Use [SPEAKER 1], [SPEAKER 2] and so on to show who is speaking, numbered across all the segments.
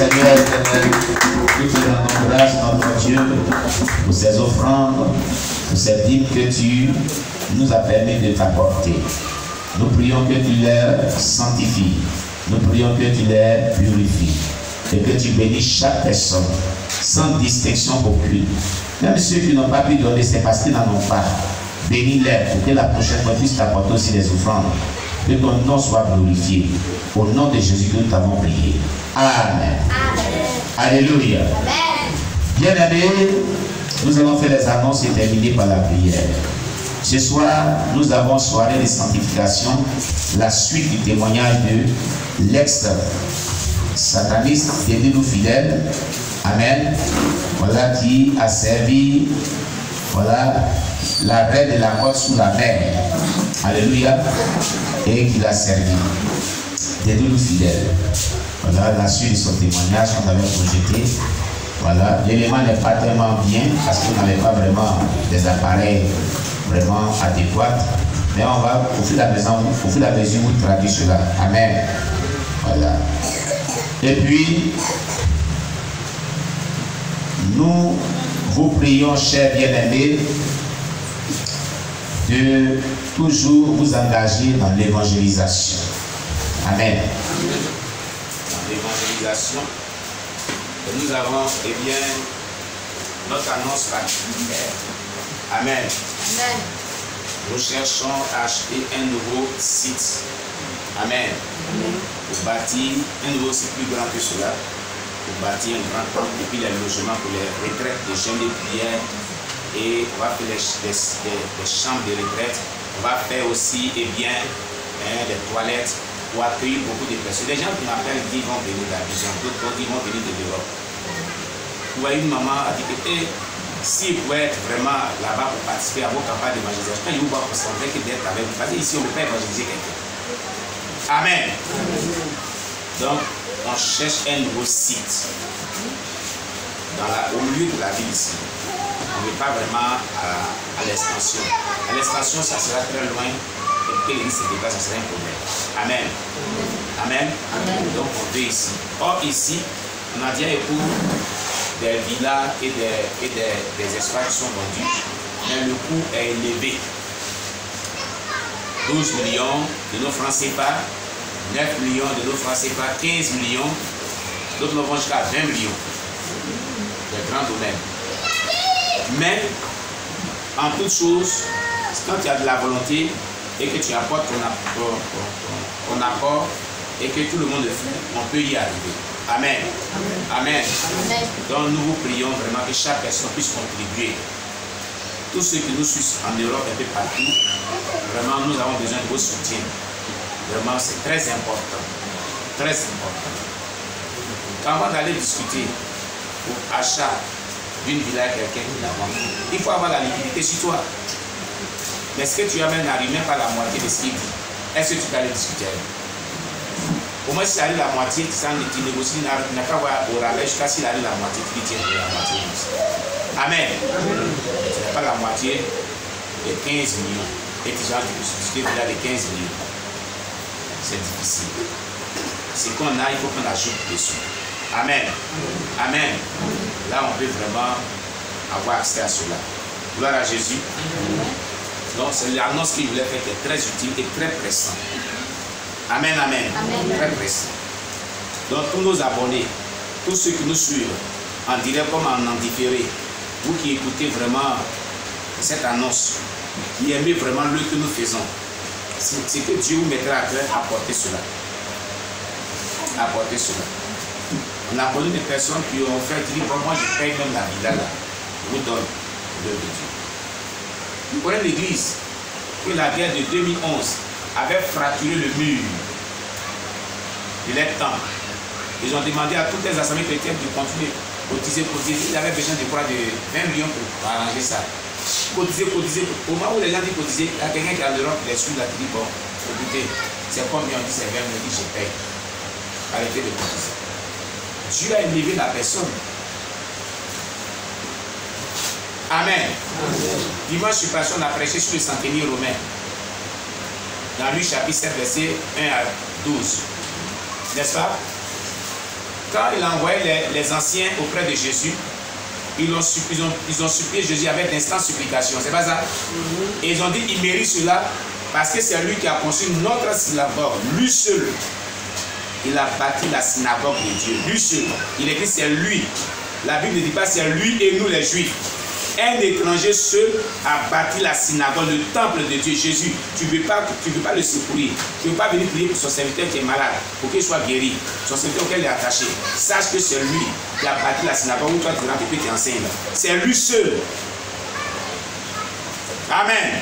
[SPEAKER 1] Seigneur éternel, nous te rendons grâce, notre Dieu, pour ces offrandes, pour ces dîmes que tu nous as permis de t'apporter. Nous prions que tu les sanctifies. Nous prions que tu les purifies. Et que tu bénisses chaque personne, sans distinction aucune. Même ceux qui n'ont pas pu donner, c'est parce qu'ils n'en ont pas. Bénis-les pour que la prochaine fois puisse t'apporter aussi des offrandes. Que ton nom soit glorifié. Au nom de Jésus que nous t'avons prié. Amen. Amen. Alléluia. Amen. Bien-aimés, nous allons faire les annonces et terminer par la prière. Ce soir, nous avons soirée de sanctification, la suite du témoignage de l'ex-sataniste Denis fidèle. Amen. Voilà qui a servi, voilà, la reine de la mort sous la mer. Alléluia. Et qui l'a servi. Denis fidèle. Voilà la suite de son témoignage qu'on avait projeté. Voilà, l'élément n'est pas tellement bien parce qu'on n'avait pas vraiment des appareils vraiment adéquats. Mais on va, au fur et à mesure, vous traduire cela. Amen. Voilà. Et puis, nous vous prions, chers bien-aimés, de toujours vous engager dans l'évangélisation. Amen. Dans l'évangélisation, nous avons, eh bien, notre annonce particulière. Amen. Amen. Nous cherchons à acheter un nouveau site. Amen. Amen. Pour bâtir un nouveau site plus grand que cela. Pour bâtir un grand temple et puis les logements pour les retraites des jeunes de prière. Et on va faire des chambres de retraite. On va faire aussi, eh bien, des toilettes pour accueillir beaucoup de personnes. Les gens qui m'appellent disent qu'ils vont venir d'Abidjan, d'autres qui vont venir de l'Europe. Vous voyez, une maman a dit que si vous pouvez être vraiment là-bas pour participer à vos campagnes d'évangélisation, quand je vous vois pour sentir que d'être avec vous, parce qu'ici on ne peut pas évangéliser quelqu'un. Amen. Donc, on cherche un nouveau site au milieu de la ville ici. On n'est pas vraiment à l'extension. À l'extension, ça sera très loin. Et que l'église se déplace, ça sera un problème. Amen. Amen. Amen. Donc, on veut ici. Or, ici, on a déjà époux des villas et des espaces qui sont vendus, mais le coût est élevé. 12 millions de nos francs CFA, 9 millions de nos francs CFA, 15 millions, d'autres vont jusqu'à 20 millions. Des grands domaines. Mais, en toute chose, quand tu as de la volonté et que tu apportes ton apport et que tout le monde le fait, on peut y arriver. Amen. Amen. Amen. Donc nous vous prions vraiment que chaque personne puisse contribuer. Tous ceux qui nous suivent en Europe et un peu partout, vraiment nous avons besoin de vos soutiens. Vraiment c'est très important. Très important. Quand on va aller discuter pour achat d'une villa à quelqu'un qui la vend, il faut avoir la liquidité sur toi. Mais ce que tu amènes n'arrive même pas la moitié de ce qu'il dit. Est-ce que tu peux aller discuter avec lui? Au moins, si il arrive la moitié, tu négocies, tu n'as qu'à voir au rabais jusqu'à s'il arrive la moitié, tu lui tiens la moitié. Amen. Tu n'as pas la moitié de 15 millions. Et tu as discuté de 15 millions. C'est difficile. Ce qu'on a, il faut qu'on ajoute dessus. Amen. Amen. Là, on peut vraiment avoir accès à cela. Gloire à Jésus. Donc, c'est l'annonce qu'il voulait faire qui est très utile et très pressant. Amen, amen. Amen. Très précis. Donc, tous nos abonnés, tous ceux qui nous suivent, en direct comme en différé, vous qui écoutez vraiment cette annonce, qui aimez vraiment le que nous faisons, c'est que Dieu vous mettra à cœur à porter cela. À porter cela. On a connu des personnes qui ont fait dire, bon, moi je paye même la villa là, je vous donne l'œuvre de Dieu. Vous prenez l'église, que la guerre de 2011 avait fracturé le mur de leur temple. Ils ont demandé à toutes les assemblées chrétiennes de continuer, cotiser. Ils avaient besoin de quoi, de 20 millions pour arranger ça. Cotiser. Au moment où les gens disent cotiser, il y a quelqu'un qui est en Europe, les sous, là, qui dit, bon, écoutez, c'est combien on dit, c'est 20 millions, je paye. Arrêtez de cotiser. Dieu a élevé la personne. Amen. Dimanche, je suis passé, on a prêché sur le centenier romain. Dans Luc chapitre 7, verset 1 à 12. N'est-ce pas? quand il a envoyé les anciens auprès de Jésus, ils ont supplié Jésus avec d'instant supplication. C'est pas ça? Et ils ont dit, il mérite cela parce que c'est lui qui a conçu notre synagogue. Lui seul. Il a bâti la synagogue de Dieu. Lui seul. Il écrit, c'est lui. La Bible ne dit pas c'est lui et nous les Juifs. Un étranger seul a bâti la synagogue, le temple de Dieu. Jésus, tu ne veux pas le secourir. Tu ne veux pas venir prier pour son serviteur qui est malade, pour qu'il soit guéri. Son serviteur auquel il est attaché. Sache que c'est lui qui a bâti la synagogue où toi tu rentres et puis tu enseignes. C'est lui seul. Amen.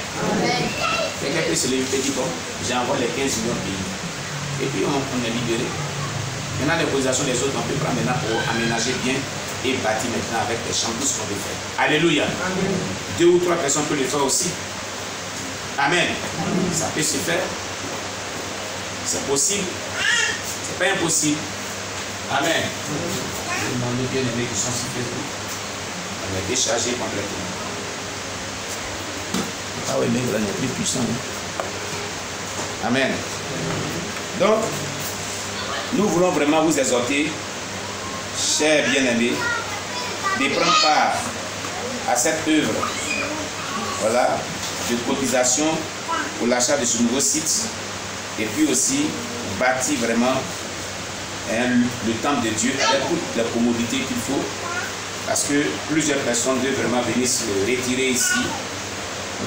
[SPEAKER 1] Quelqu'un peut se lever et dire, bon, j'envoie les 15 millions de pays. Et puis on est libéré. Maintenant, les positions des autres, on peut prendre maintenant pour aménager bien et bâtir maintenant avec des chambres, tout ce qu'on veut faire. Alléluia. Amen. 2 ou 3 personnes peuvent le faire aussi. Amen. Ça peut se faire. C'est possible. C'est pas impossible. Amen. Je demande bien aimés qui sont sur Facebook. On est déchargé complètement. Ah oui, mais on est plus puissant. Amen. Donc, nous voulons vraiment vous exhorter, chers bien-aimés, de prendre part à cette œuvre, voilà, de cotisation pour l'achat de ce nouveau site et puis aussi bâtir vraiment le temple de Dieu avec toutes les commodités qu'il faut parce que plusieurs personnes doivent vraiment venir se retirer ici,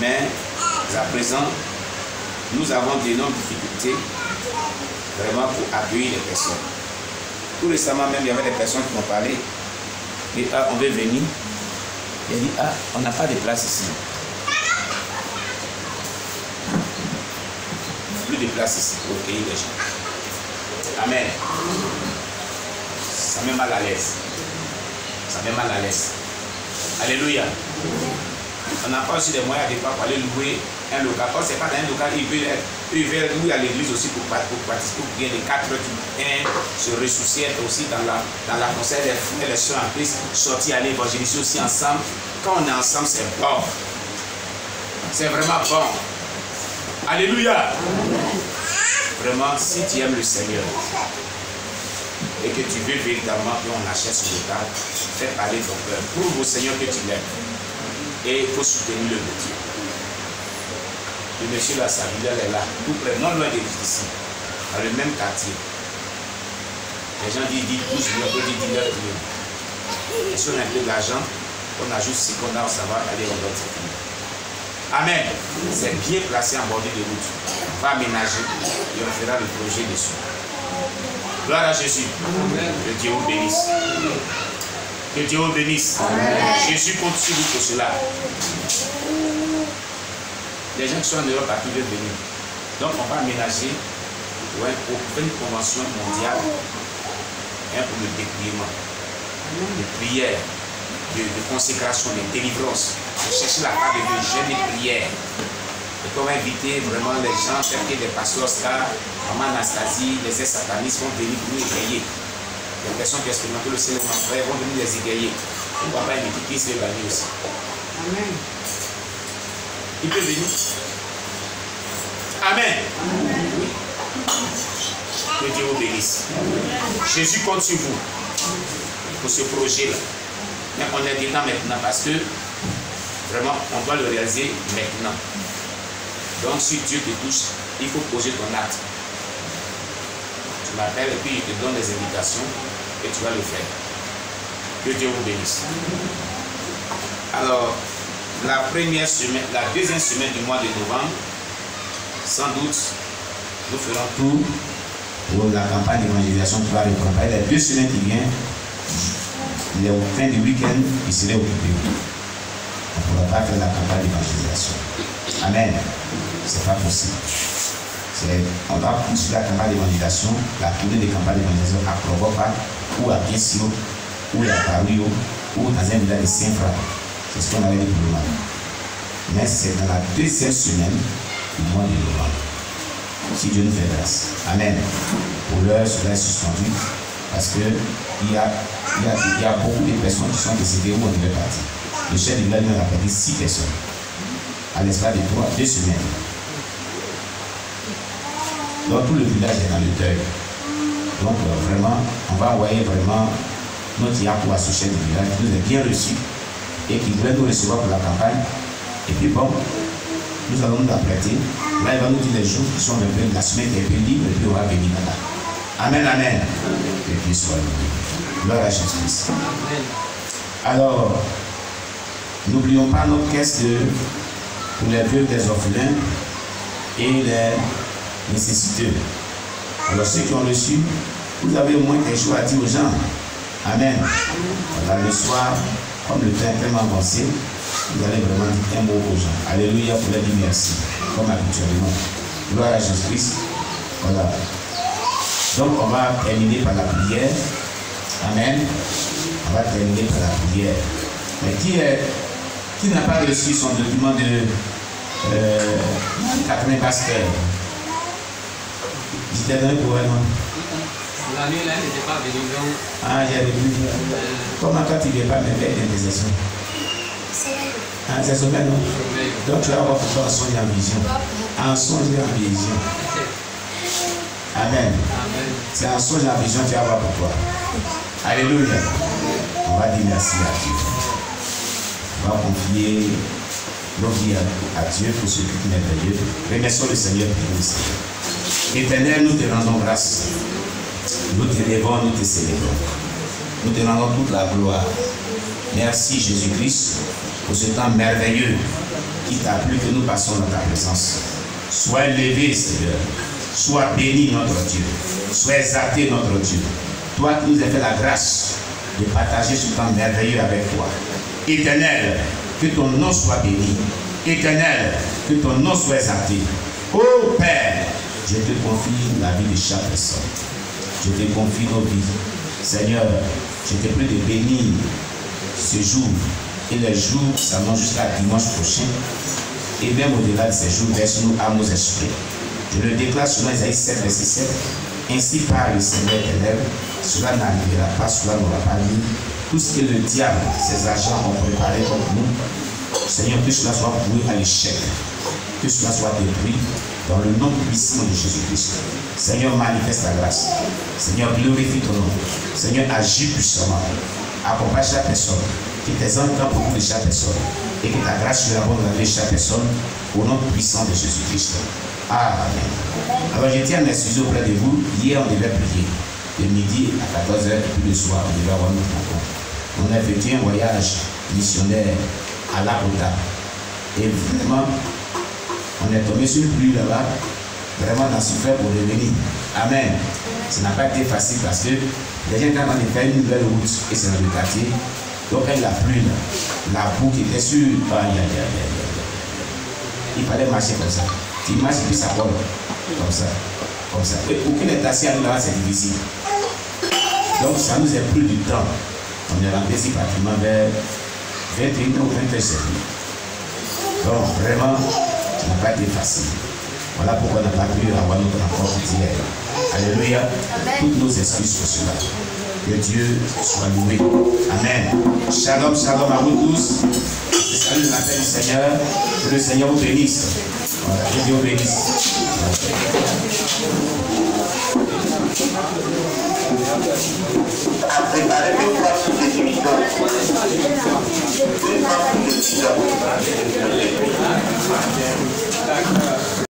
[SPEAKER 1] mais à présent, nous avons d'énormes difficultés vraiment pour accueillir les personnes. Tout récemment même, il y avait des personnes qui m'ont parlé. Et on veut venir. Il a dit, on n'a pas de place ici. Plus de place ici pour accueillir les gens. Amen. Ça met mal à l'aise. Ça met mal à l'aise. Alléluia. On n'a pas aussi des moyens adéquats pour aller louer un local. Or, ce n'est pas dans un local, il veut louer à l'église aussi pour participer, pour gagner les 4 heures du matin, se ressourcer, être aussi dans la conseil des frères et les soeurs en Christ, sortir, aller évangéliser aussi ensemble. Quand on est ensemble, c'est bon. C'est vraiment bon. Alléluia. Vraiment, si tu aimes le Seigneur et que tu veux véritablement qu'on achète ce local, fais parler ton cœur. Prouve au Seigneur que tu l'aimes. Et il faut soutenir le métier. Le monsieur là, sa ville, elle est là, tout près, non loin d'ici, dans le même quartier. Les gens disent 12 millions, on dit 19 millions. Et si on a un peu d'argent, on a juste 6 qu'on a, on s'en va aller au bord. Amen. C'est bien placé en bordure de route. On va aménager et on fera le projet dessus. Gloire à Jésus. Amen. Que Dieu vous bénisse. Que Dieu vous bénisse. Amen. Jésus compte sur vous pour cela. Les gens qui sont en Europe à qui veulent venir. Donc on va aménager pour une convention mondiale pour le dépouillement, de prière, de consécration, de délivrance, de chercher la part de Dieu, jeûne et prière. Et qu'on va inviter vraiment les gens, tels que les pasteurs Oscar, Maman Anastasie, les ex-satanistes vont venir pour nous égayer. Les personnes qui expérimentent le Seigneur en frère vont venir les égayer. On va pas inviter qui se venir aussi. Amen. Il peut venir. Amen. Oui. Que Dieu vous bénisse. Jésus compte sur vous pour ce projet-là. Mais on est dedans maintenant parce que vraiment on doit le réaliser maintenant. Donc si Dieu te touche, il faut poser ton acte. Tu m'appelles et puis il te donne des invitations et tu vas le faire. Que Dieu vous bénisse. Alors, la deuxième semaine du mois de novembre, sans doute, nous ferons tout pour la campagne d'évangélisation qui va reprendre. Les 2 semaines qui viennent, les fins du week-end, il serait occupé. On ne pourra pas faire la campagne d'évangélisation. Amen. Ce n'est pas possible. On va poursuivre la campagne d'évangélisation, la tournée de campagne d'évangélisation à Provopa, ou à Kessio, ou à Pario, ou dans un village de Saint-Franc. C'est ce qu'on avait dit pour le moment. Mais c'est dans la 2e semaine du mois de novembre. Si Dieu nous fait grâce. Amen. Pour l'heure, cela est suspendu parce qu'il y a beaucoup de personnes qui sont décédées où on devait partir. Le chef du village nous a perdu 6 personnes à l'espace de 2 semaines. Donc tout le village est dans le deuil. Donc vraiment, on va envoyer vraiment notre IA pour associer du village qui nous est bien reçu et qui voulait nous recevoir pour la campagne. Et puis bon, nous allons nous apprêter. Là, il va nous dire les jours qui sont un peu, la semaine est un peu libre et puis on va venir là-bas. Amen, amen. Et puis soit loué. Gloire à Jésus-Christ. Alors, n'oublions pas notre caisse pour les veuves des orphelins et les nécessiteux. Alors ceux qui ont reçu, vous avez au moins quelque chose à dire aux gens. Amen. Voilà, le soir, comme le temps est tellement avancé, vous allez vraiment dire un mot aux gens. Alléluia, pour leur dire merci, comme habituellement. Gloire à Jésus-Christ. Voilà. Donc on va terminer par la prière. Amen. On va terminer par la prière. Mais qui n'a pas reçu son document de Catherine Pasteur? J'étais donné pour elle, non?
[SPEAKER 2] La nuit là, elle n'était pas venue, donc.
[SPEAKER 1] Ah, j'ai vu. Comment toi tu ne viens pas me faire d'intercession? Ah, c'est sommeil, non? Donc tu vas avoir pour toi en songe et en vision. En songe et en vision. Amen. C'est en songe et en vision que tu vas avoir pour toi. Alléluia. On va dire merci à Dieu. On va confier nos vies à Dieu pour ce qui est merveilleux. Remercions le Seigneur pour nous. Éternel, nous te rendons grâce. Nous te levons, nous te célébrons. Nous te rendons toute la gloire. Merci Jésus-Christ pour ce temps merveilleux qui t'a plu que nous passons dans ta présence. Sois élevé, Seigneur. Sois béni, notre Dieu. Sois exalté, notre Dieu. Toi qui nous as fait la grâce de partager ce temps merveilleux avec toi. Éternel, que ton nom soit béni. Éternel, que ton nom soit exalté. Oh Père, je te confie la vie de chaque personne. Je te confie nos vies. Seigneur, je te prie de bénir ce jour et les jours qui s'annoncent jusqu'à dimanche prochain. Et même au-delà de ces jours, verse-nous à nos esprits. Je le déclare selon Isaïe 7, verset 7. Ainsi parle le Seigneur éternel. Cela n'arrivera pas, cela n'aura pas lieu. Tout ce que le diable, ses agents ont préparé contre nous, Seigneur, que cela soit voué à l'échec. Que cela soit détruit dans le nom puissant de Jésus-Christ. Seigneur, manifeste ta grâce. Seigneur, glorifie ton nom. Seigneur, agis puissamment. Accompagne chaque personne. Que tes anges campent autour de chaque personne. Et que ta grâce soit abonde dans la vie de chaque personne. Au nom puissant de Jésus-Christ. Amen. Alors, je tiens à m'excuser auprès de vous. Hier, on devait prier. De midi à 14h et puis le soir, on devait avoir notre rencontre. On a effectué un voyage missionnaire à Lakota. Et vraiment, on est tombé sur une pluie là-bas. Vraiment, on a souffert pour revenir. Amen. Ça n'a pas été facile parce que les gens quand on a fait une nouvelle route et c'est dans le quartier. Donc, quand la pluie, la boue qui était sur. Il fallait marcher comme ça. Tu marches et puis ça vole. Comme ça. Comme ça. Et aucune est assis à nous là-bas, c'est difficile. Donc, ça nous a pris du temps. On est rentré ici pratiquement vers 21 ou 27 minutes. Donc, vraiment, ça n'a pas été facile. Voilà pourquoi on n'a pas pu avoir notre rencontre d'hier. Alléluia. Toutes nos excuses pour cela. Que Dieu soit loué. Amen. Shalom, shalom à vous tous. Je salue l'appel du Seigneur. Que le Seigneur vous bénisse. Voilà, que Dieu vous bénisse. Préparez-vous pour la suite des émissions.